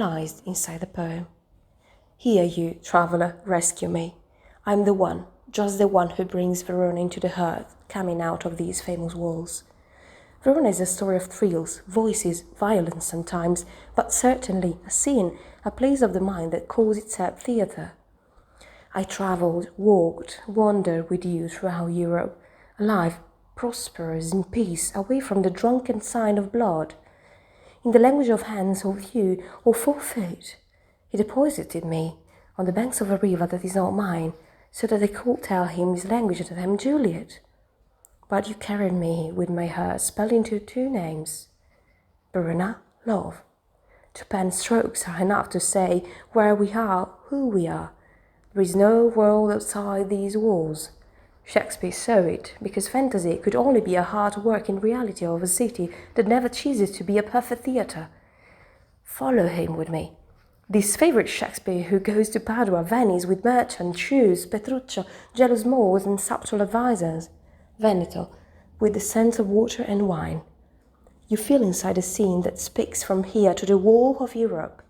disguised inside the poem. Here you, traveller, rescue me. I'm the one, just the one who brings Verona into the earth, coming out of these famous walls. Verona is a story of thrills, voices, violence sometimes, but certainly a scene, a place of the mind that calls itself theatre. I travelled, walked, wandered with you throughout Europe, alive, prosperous, in peace, away from the drunken sign of blood. In the language of hands or view or forefoot, he deposited me on the banks of a river that is not mine, so that I could tell him his language that I am Juliet. But you carried me with my heart spelled into two names, Verona, love. Two pen strokes are enough to say where we are, who we are. There is no world outside these walls. Shakespeare saw it, because fantasy could only be a hard work in reality of a city that never ceases to be a perfect theatre. Follow him with me. This favourite Shakespeare who goes to Padua, Venice with merchants, shoes, Petruccio, jealous moors and subtle advisers. Veneto, with the scent of water and wine. You feel inside a scene that speaks from here to the wall of Europe.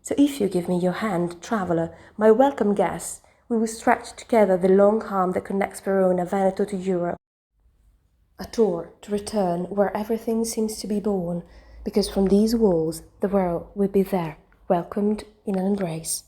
So if you give me your hand, traveller, my welcome guest, we will stretch together the long arm that connects Verona, Veneto to Europe. A tour to return where everything seems to be born, because from these walls the world will be there, welcomed in an embrace.